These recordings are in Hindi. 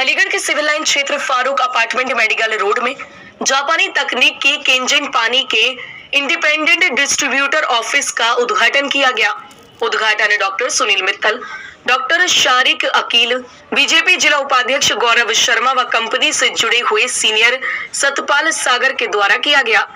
अलीगढ़ के सिविल लाइन क्षेत्र फारूक अपार्टमेंट मेडिकल रोड में जापानी तकनीक की केंजिन पानी के इंडिपेंडेंट डिस्ट्रीब्यूटर ऑफिस का उद्घाटन किया गया। उद्घाटन doctor Sunil Mittal, doctor Shariq Akeel, BJP जिला उपाध्यक्ष गौरव शर्मा व कंपनी से जुड़े हुए सीनियर सतपाल सागर के द्वारा किया गया।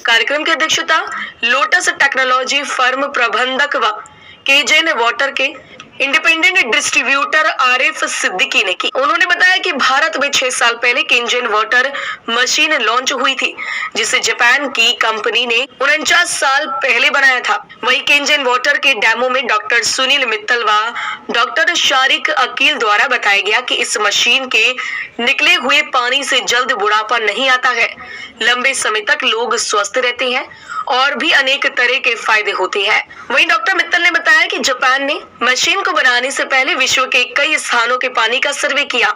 कार्यक्रम की अध्यक्षता लोटस टेक्नोलॉजी फर्म प्रबंधक व केजेन वाटर के इंडिपेंडेंट डिस्ट्रीब्यूटर आरिफ सिद्दीकी ने की। उन्होंने बताया कि भारत में 6 साल पहले केंजेन वाटर मशीन लॉन्च हुई थी, जिसे जापान की कंपनी ने 49 साल पहले बनाया था। वही केंजेन वाटर के डेमो में डॉक्टर सुनील मित्तल व डॉक्टर शारिक अकील द्वारा बताया गया कि इस मशीन के निकले हुए पानी से जल्द बुढ़ापा नहीं आता है, लंबे समय तक लोग स्वस्थ रहते हैं और भी अनेक तरह के फायदे होते हैं। वहीं डॉक्टर मित्तल ने बताया कि जापान ने मशीन को बनाने से पहले विश्व के कई स्थानों के पानी का सर्वे किया,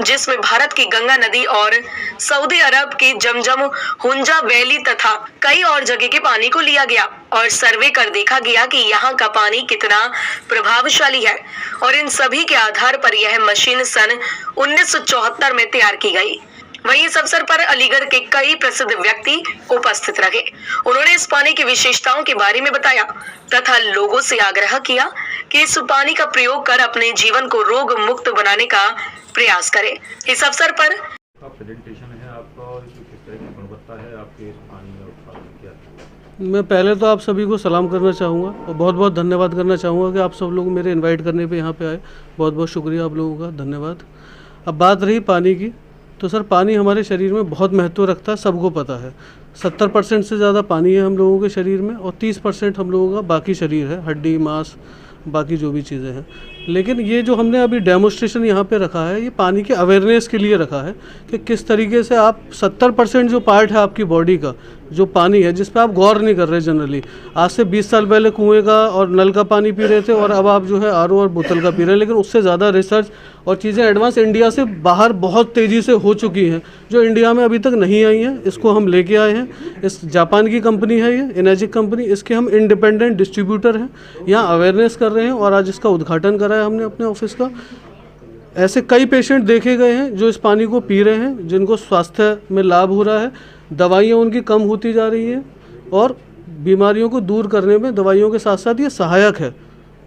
जिसमें भारत की गंगा नदी और सऊदी अरब के जमजम, हुंजा वैली तथा कई और जगह के पानी को लिया गया और सर्वे कर देखा गया कि यहाँ का पानी कितना प्रभावशाली है और इन सभी के आधार पर यह मशीन सन 1974 में तैयार की गई। वहीं इस अवसर पर अलीगढ़ के कई प्रसिद्ध व्यक्ति उपस्थित रहे। उन्होंने इस पानी की विशेषताओं के बारे में बताया तथा लोगों से आग्रह किया कि इस पानी का प्रयोग कर अपने जीवन को रोग मुक्त बनाने का प्रयास करें। इस अवसर पर प्रेजेंटेशन है आपका और किस तरह की गुणवत्ता है आपके इस पानी में उत्पादन क्या? मैं पहले तो आप सभी को सलाम करना चाहूँगा और बहुत बहुत धन्यवाद करना चाहूँगा कि आप सब लोग मेरे इनवाइट करने पे यहाँ पे आए। बहुत बहुत शुक्रिया आप लोगों का, धन्यवाद। अब बात रही पानी की, तो सर पानी हमारे शरीर में बहुत महत्व रखता है, सबको पता है। 70% से ज़्यादा पानी है हम लोगों के शरीर में और 30% हम लोगों का बाकी शरीर है, हड्डी, मांस, बाकी जो भी चीज़ें हैं। लेकिन ये जो हमने अभी डेमोस्ट्रेशन यहाँ पे रखा है, ये पानी के अवेयरनेस के लिए रखा है कि किस तरीके से आप 70% जो पार्ट है आपकी बॉडी का, जो पानी है जिस पे आप गौर नहीं कर रहे जनरली। आज से 20 साल पहले कुएं का और नल का पानी पी रहे थे और अब आप जो है आरओ और बोतल का पी रहे हैं, लेकिन उससे ज़्यादा रिसर्च और चीज़ें एडवांस इंडिया से बाहर बहुत तेज़ी से हो चुकी हैं, जो इंडिया में अभी तक नहीं आई हैं। इसको हम लेके आए हैं। इस जापान की कंपनी है ये एनर्जिक कंपनी, इसके हम इंडिपेंडेंट डिस्ट्रीब्यूटर हैं, यहाँ अवेयरनेस कर रहे हैं और आज इसका उद्घाटन करा है हमने अपने ऑफिस का। ऐसे कई पेशेंट देखे गए हैं जो इस पानी को पी रहे हैं, जिनको स्वास्थ्य में लाभ हो रहा है, दवाइयाँ उनकी कम होती जा रही हैं और बीमारियों को दूर करने में दवाइयों के साथ साथ ये सहायक है,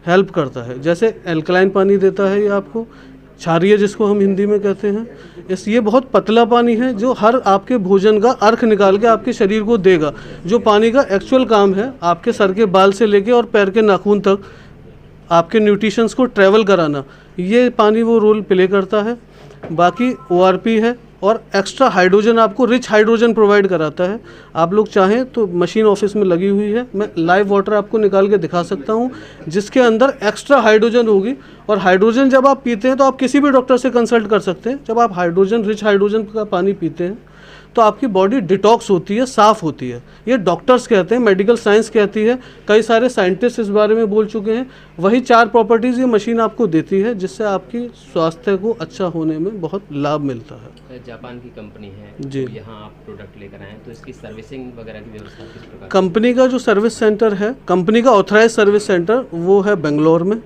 हेल्प करता है। जैसे एल्कलाइन पानी देता है ये आपको, क्षारीय जिसको हम हिंदी में कहते हैं। ये बहुत पतला पानी है जो हर आपके भोजन का अर्क निकाल के आपके शरीर को देगा। जो पानी का एक्चुअल काम है आपके सर के बाल से लेके और पैर के नाखून तक आपके न्यूट्रिशंस को ट्रैवल कराना, ये पानी वो रोल प्ले करता है। बाकी ORP है और एक्स्ट्रा हाइड्रोजन, आपको रिच हाइड्रोजन प्रोवाइड कराता है। आप लोग चाहें तो मशीन ऑफिस में लगी हुई है, मैं लाइव वाटर आपको निकाल के दिखा सकता हूं, जिसके अंदर एक्स्ट्रा हाइड्रोजन होगी। और हाइड्रोजन जब आप पीते हैं तो आप किसी भी डॉक्टर से कंसल्ट कर सकते हैं। जब आप हाइड्रोजन, रिच हाइड्रोजन का पानी पीते हैं तो आपकी बॉडी डिटॉक्स होती है, साफ़ होती है। ये डॉक्टर्स कहते हैं, मेडिकल साइंस कहती है, कई सारे साइंटिस्ट इस बारे में बोल चुके हैं। वही 4 प्रॉपर्टीज़ ये मशीन आपको देती है, जिससे आपकी स्वास्थ्य को अच्छा होने में बहुत लाभ मिलता है। जापान की कंपनी है जी, तो यहाँ आप प्रोडक्ट लेकर आए हैं, तो इसकी सर्विसिंग वगैरह की व्यवस्था किस प्रकार? कंपनी का जो सर्विस सेंटर है, कंपनी का ऑथराइज सर्विस सेंटर वो है बेंगलोर में,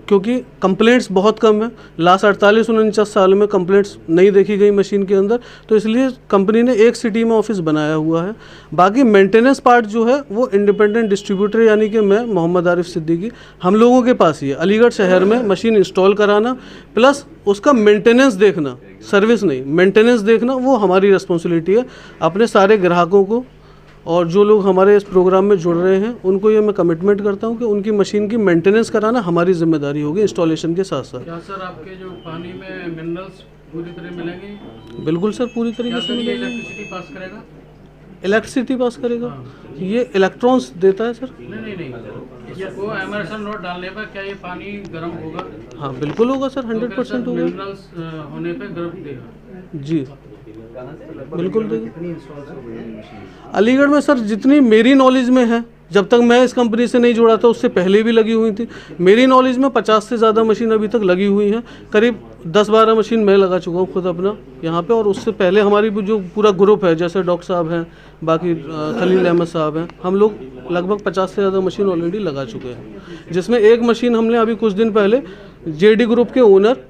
क्योंकि कंप्लेंट्स बहुत कम है। लास्ट 48-49 साल में कंप्लेंट्स नहीं देखी गई मशीन के अंदर, तो इसलिए कंपनी ने एक सिटी में ऑफिस बनाया हुआ है। बाकी मेंटेनेंस पार्ट जो है वो इंडिपेंडेंट डिस्ट्रीब्यूटर यानी कि मैं मोहम्मद आरिफ सिद्दीकी, हम लोगों के पास ही है। अलीगढ़ शहर में मशीन इंस्टॉल कराना प्लस उसका मेंटेनेंस देखना, सर्विस नहीं, मेंटेनेंस देखना, वो हमारी रिस्पॉन्सिबिलिटी है। अपने सारे ग्राहकों को और जो लोग हमारे इस प्रोग्राम में जुड़ रहे हैं उनको ये मैं कमिटमेंट करता हूं कि उनकी मशीन की मेंटेनेंस कराना हमारी जिम्मेदारी होगी इंस्टॉलेशन के साथ साथ। क्या सर आपके जो पानी में मिनरल्स पूरी तरह मिलेंगे? बिल्कुल सर, पूरी तरीके से मिलेंगे। इलेक्ट्रिसिटी पास करेगा? इलेक्ट्रिसिटी पास करेगा, ये इलेक्ट्रॉन्स देता है सर। नहीं इसको एमर्सन लोड डालने पर क्या ये पानी गर्म होगा? हाँ बिल्कुल होगा सर, 100% होगा। मिनरल्स होने पर गर्म देगा? जी बिल्कुल देगा। अलीगढ़ में सर जितनी मेरी नॉलेज में है, जब तक मैं इस कंपनी से नहीं जुड़ा था उससे पहले भी लगी हुई थी। मेरी नॉलेज में 50 से ज़्यादा मशीन अभी तक लगी हुई हैं। करीब 10-12 मशीन मैं लगा चुका हूँ खुद अपना यहाँ पे, और उससे पहले हमारी जो पूरा ग्रुप है, जैसे डॉक्टर साहब हैं, बाकी खलील अहमद साहब हैं, हम लोग लगभग 50 से ज़्यादा मशीन ऑलरेडी लगा चुके हैं। जिसमें एक मशीन हमने अभी कुछ दिन पहले JD ग्रुप के ओनर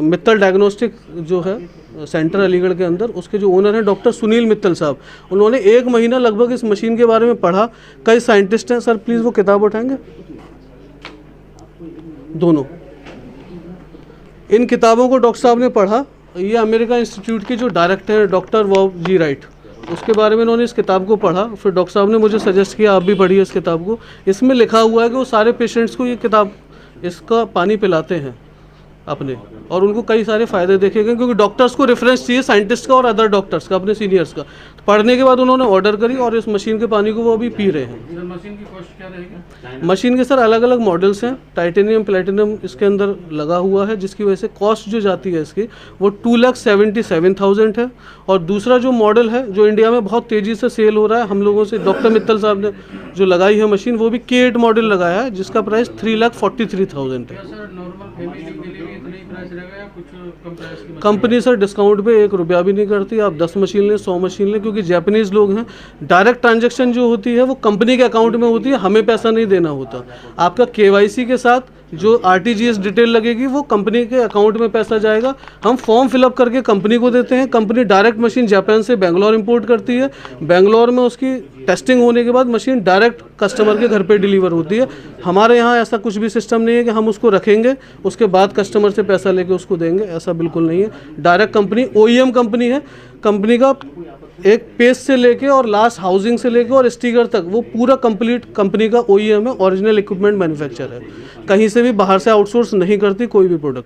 मित्तल डायग्नोस्टिक जो है सेंटर अलीगढ़ के अंदर, उसके जो ओनर हैं डॉक्टर सुनील मित्तल साहब, उन्होंने 1 महीना लगभग इस मशीन के बारे में पढ़ा। कई साइंटिस्ट हैं, सर प्लीज़ वो किताब उठाएंगे, दोनों इन किताबों को डॉक्टर साहब ने पढ़ा। ये अमेरिका इंस्टीट्यूट के जो डायरेक्टर हैं डॉक्टर वॉब जी राइट, उसके बारे में इन्होंने इस किताब को पढ़ा। फिर डॉक्टर साहब ने मुझे सजेस्ट किया आप भी पढ़िए इस किताब को। इसमें लिखा हुआ है कि वो सारे पेशेंट्स को ये किताब इसका पानी पिलाते हैं अपने, और उनको कई सारे फ़ायदे देखे गए, क्योंकि डॉक्टर्स को रेफरेंस चाहिए, साइंटिस्ट का और अदर डॉक्टर्स का, अपने सीनियर्स का। पढ़ने के बाद उन्होंने ऑर्डर करी और इस मशीन के पानी को वो अभी पी रहे हैं। सर मशीन की कॉस्ट क्या रहेगी? मशीन के सर अलग अलग मॉडल्स हैं, टाइटेनियम प्लेटिनम इसके अंदर लगा हुआ है, जिसकी वजह से कॉस्ट जो जाती है इसकी वो 2,77,000 है। और दूसरा जो मॉडल है जो इंडिया में बहुत तेज़ी से सेल हो रहा है, हम लोगों से डॉक्टर मित्तल साहब ने जो लगाई है मशीन, वो भी K8 मॉडल लगाया है, जिसका प्राइस 3,43,000 है। क्या सर नॉर्मल फैमिली के लिए भी इतना ही प्राइस रहेगा या कुछ कम प्राइस की? कंपनी सर डिस्काउंट पे 1 रुपया भी नहीं करती। आप 10 मशीन लें, 100 मशीन लें, क्योंकि जापानीज़ लोग हैं, डायरेक्ट ट्रांजैक्शन जो होती है वो कंपनी के अकाउंट में होती है, हमें पैसा नहीं देना होता। आपका KYC के साथ जो RTGS डिटेल लगेगी वो कंपनी के अकाउंट में पैसा जाएगा। हम फॉर्म फिलअप करके कंपनी को देते हैं, कंपनी डायरेक्ट मशीन जापान से बेंगलोर इंपोर्ट करती है, बेंगलोर में उसकी टेस्टिंग होने के बाद मशीन डायरेक्ट कस्टमर के घर पे डिलीवर होती है। हमारे यहाँ ऐसा कुछ भी सिस्टम नहीं है कि हम उसको रखेंगे उसके बाद कस्टमर से पैसा लेके उसको देंगे, ऐसा बिल्कुल नहीं है। डायरेक्ट कंपनी OEM कंपनी है, कंपनी का एक पेज से लेके और लास्ट हाउसिंग से लेके और स्टिकर तक वो पूरा कंप्लीट कंपनी का OEM है, ओरिजिनल इक्विपमेंट मैन्युफैक्चर है। कहीं से भी बाहर से आउटसोर्स नहीं करती कोई भी प्रोडक्ट।